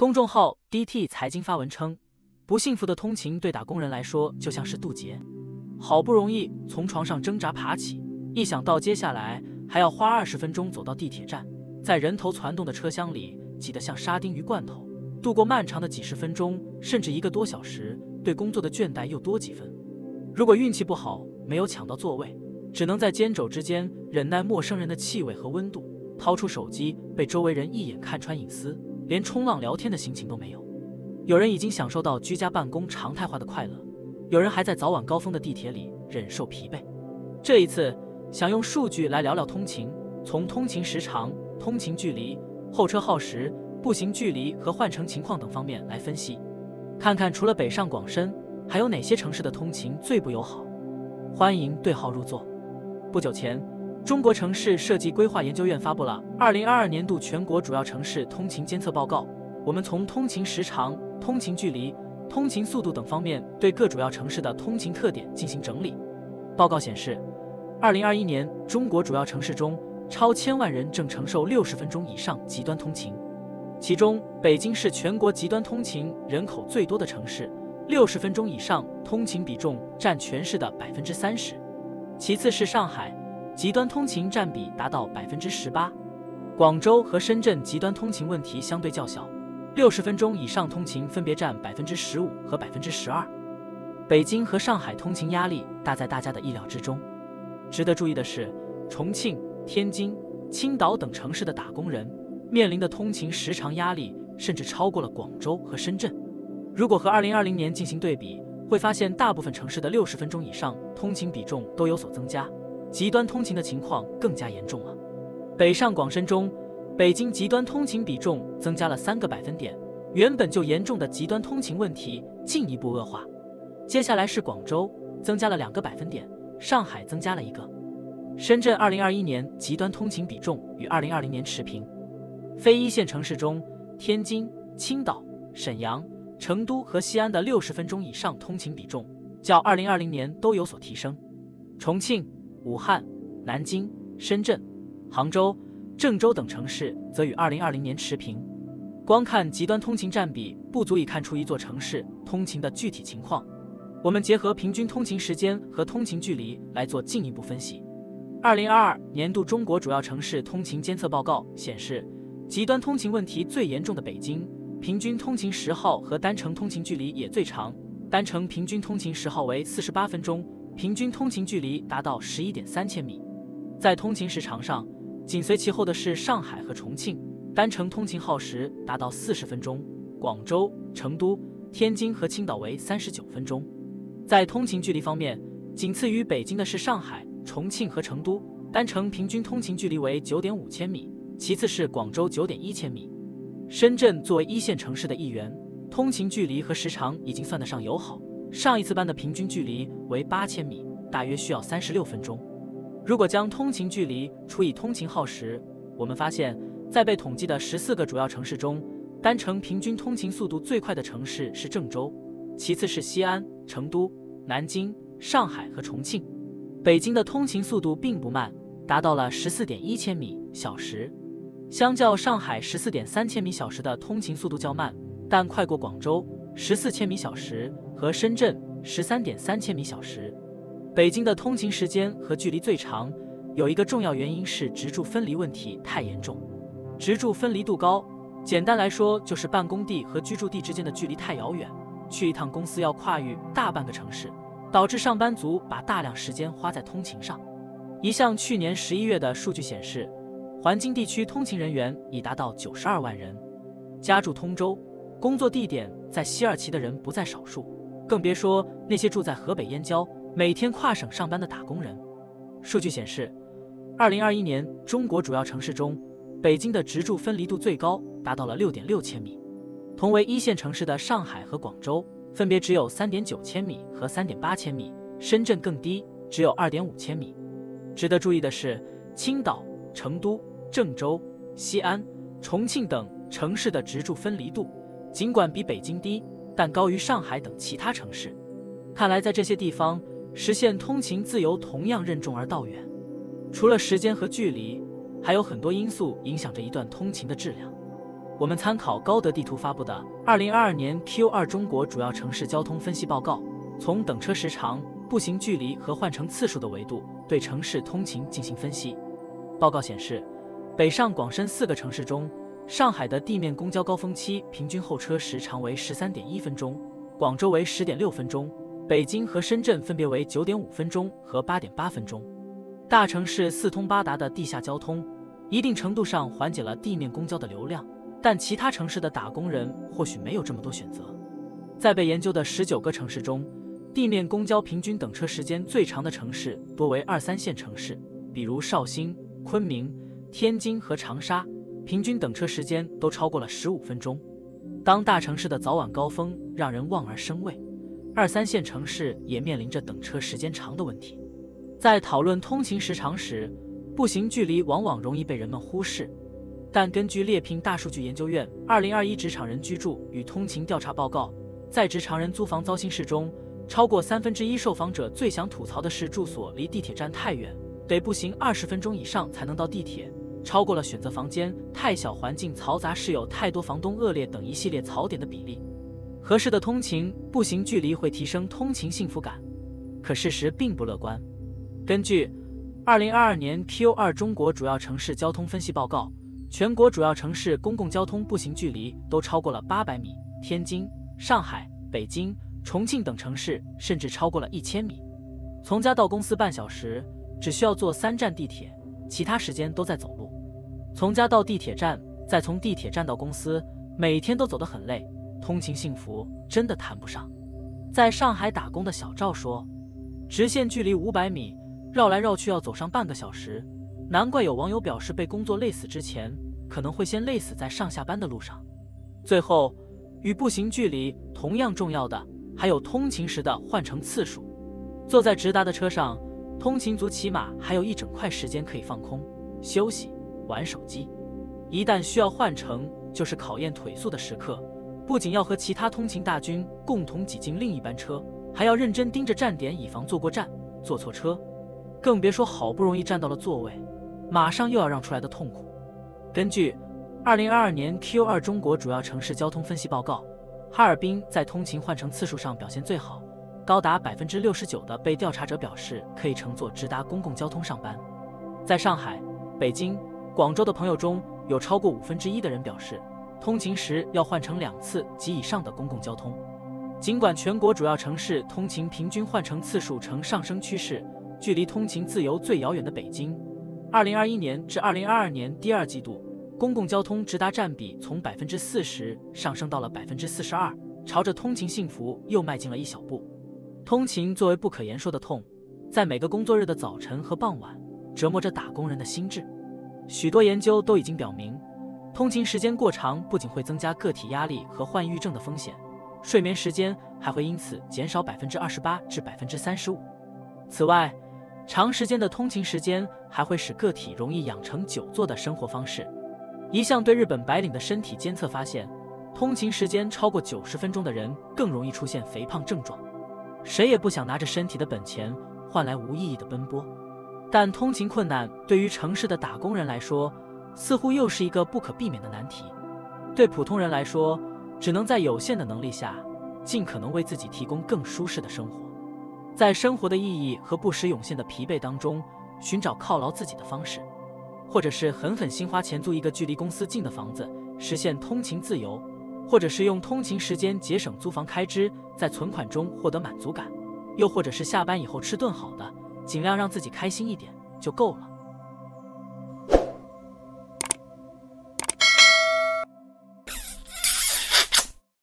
公众号 DT 财经发文称，不幸福的通勤对打工人来说就像是渡劫，好不容易从床上挣扎爬起，一想到接下来还要花20分钟走到地铁站，在人头攒动的车厢里挤得像沙丁鱼罐头，度过漫长的几十分钟甚至1个多小时，对工作的倦怠又多几分。如果运气不好没有抢到座位，只能在肩肘之间忍耐陌生人的气味和温度，掏出手机被周围人一眼看穿隐私，连冲浪聊天的心情都没有。有人已经享受到居家办公常态化的快乐，有人还在早晚高峰的地铁里忍受疲惫。这一次想用数据来聊聊通勤，从通勤时长、通勤距离、候车耗时、步行距离和换乘情况等方面来分析，看看除了北上广深，还有哪些城市的通勤最不友好。欢迎对号入座。不久前，中国城市设计规划研究院发布了2022年度全国主要城市通勤监测报告。我们从通勤时长、通勤距离、通勤速度等方面对各主要城市的通勤特点进行整理。报告显示，2021年中国主要城市中，超1000万人正承受60分钟以上极端通勤，其中北京是全国极端通勤人口最多的城市，60分钟以上通勤比重占全市的30%，其次是上海，极端通勤占比达到18%。广州和深圳极端通勤问题相对较小，60分钟以上通勤分别占15%和12%。北京和上海通勤压力大在大家的意料之中。值得注意的是，重庆、天津、青岛等城市的打工人面临的通勤时长压力甚至超过了广州和深圳。如果和2020年进行对比，会发现大部分城市的60分钟以上通勤比重都有所增加，极端通勤的情况更加严重了。北上广深中，北京极端通勤比重增加了3个百分点，原本就严重的极端通勤问题进一步恶化。接下来是广州，增加了2个百分点，上海增加了1个。深圳2021年极端通勤比重与2020年持平。非一线城市中，天津、青岛、沈阳、成都和西安的60分钟以上通勤比重较2020年都有所提升。重庆、武汉、南京、深圳、杭州、郑州等城市则与2020年持平。光看极端通勤占比不足以看出一座城市通勤的具体情况，我们结合平均通勤时间和通勤距离来做进一步分析。2022年度中国主要城市通勤监测报告显示，极端通勤问题最严重的北京，平均通勤时耗和单程通勤距离也最长，单程平均通勤时耗为48分钟，平均通勤距离达到11.3千米。在通勤时长上，紧随其后的是上海和重庆，单程通勤耗时达到40分钟，广州、成都、天津和青岛为39分钟。在通勤距离方面，仅次于北京的是上海、重庆和成都，单程平均通勤距离为9.5千米，其次是广州9.1千米。深圳作为一线城市的一员，通勤距离和时长已经算得上友好，上一次班的平均距离为8千米，大约需要36分钟。如果将通勤距离除以通勤耗时，我们发现，在被统计的14个主要城市中，单程平均通勤速度最快的城市是郑州，其次是西安、成都、南京、上海和重庆。北京的通勤速度并不慢，达到了14.1千米小时，相较上海14.3千米小时的通勤速度较慢，但快过广州14千米小时和深圳13.3千米小时。北京的通勤时间和距离最长，有一个重要原因是职住分离问题太严重。职住分离度高，简单来说就是办公地和居住地之间的距离太遥远，去一趟公司要跨越大半个城市，导致上班族把大量时间花在通勤上。一项去年11月的数据显示，环京地区通勤人员已达到92万人，家住通州，工作地点在西二旗的人不在少数，更别说那些住在河北燕郊，每天跨省上班的打工人。数据显示，2021年中国主要城市中，北京的职住分离度最高，达到了6.6千米。同为一线城市的上海和广州分别只有3.9千米和3.8千米，深圳更低，只有2.5千米。值得注意的是，青岛、成都、郑州、西安、重庆等城市的职住分离度尽管比北京低，但高于上海等其他城市。看来在这些地方实现通勤自由同样任重而道远。除了时间和距离，还有很多因素影响着一段通勤的质量。我们参考高德地图发布的2022年 Q2 中国主要城市交通分析报告，从等车时长、步行距离和换乘次数的维度对城市通勤进行分析。报告显示，北上广深4个城市中，上海的地面公交高峰期平均候车时长为13.1分钟，广州为10.6分钟，北京和深圳分别为9.5分钟和8.8分钟。大城市四通八达的地下交通，一定程度上缓解了地面公交的流量，但其他城市的打工人或许没有这么多选择。在被研究的19个城市中，地面公交平均等车时间最长的城市多为2、3线城市，比如绍兴、昆明、天津和长沙，平均等车时间都超过了15分钟。当大城市的早晚高峰让人望而生畏，2、3线城市也面临着等车时间长的问题。在讨论通勤时长时，步行距离往往容易被人们忽视。但根据猎聘大数据研究院2021职场人居住与通勤调查报告，在职场人租房糟心事中，超过1/3受访者最想吐槽的是住所离地铁站太远，得步行20分钟以上才能到地铁，超过了选择房间太小、环境嘈杂、室友太多、房东恶劣等一系列槽点的比例。合适的通勤步行距离会提升通勤幸福感，可事实并不乐观。根据2022年 Q2 中国主要城市交通分析报告，全国主要城市公共交通步行距离都超过了800米，天津、上海、北京、重庆等城市甚至超过了1000米。从家到公司半小时，只需要坐3站地铁，其他时间都在走路。从家到地铁站，再从地铁站到公司，每天都走得很累，通勤幸福真的谈不上。在上海打工的小赵说，直线距离500米，绕来绕去要走上半个小时，难怪有网友表示被工作累死之前，可能会先累死在上下班的路上。最后，与步行距离同样重要的还有通勤时的换乘次数。坐在直达的车上，通勤族起码还有一整块时间可以放空、休息、玩手机。一旦需要换乘，就是考验腿速的时刻，不仅要和其他通勤大军共同挤进另一班车，还要认真盯着站点，以防坐过站、坐错车。更别说好不容易站到了座位，马上又要让出来的痛苦。根据2022年 Q2 中国主要城市交通分析报告，哈尔滨在通勤换乘次数上表现最好，高达69%的被调查者表示可以乘坐直达公共交通上班。在上海、北京、广州的朋友中，有超过1/5的人表示，通勤时要换乘2次及以上的公共交通。尽管全国主要城市通勤平均换乘次数呈上升趋势，距离通勤自由最遥远的北京，2021年至2022年第2季度，公共交通直达占比从40%上升到了42%，朝着通勤幸福又迈进了一小步。通勤作为不可言说的痛，在每个工作日的早晨和傍晚，折磨着打工人的心智。许多研究都已经表明，通勤时间过长不仅会增加个体压力和患抑郁症的风险，睡眠时间还会因此减少28%至35%。此外，长时间的通勤时间还会使个体容易养成久坐的生活方式。一项对日本白领的身体监测发现，通勤时间超过90分钟的人更容易出现肥胖症状。谁也不想拿着身体的本钱换来无意义的奔波，但通勤困难对于城市的打工人来说，似乎又是一个不可避免的难题。对普通人来说，只能在有限的能力下，尽可能为自己提供更舒适的生活。在生活的意义和不时涌现的疲惫当中，寻找犒劳自己的方式，或者是狠狠心花钱租一个距离公司近的房子，实现通勤自由，或者是用通勤时间节省租房开支，在存款中获得满足感，又或者是下班以后吃顿好的，尽量让自己开心一点就够了。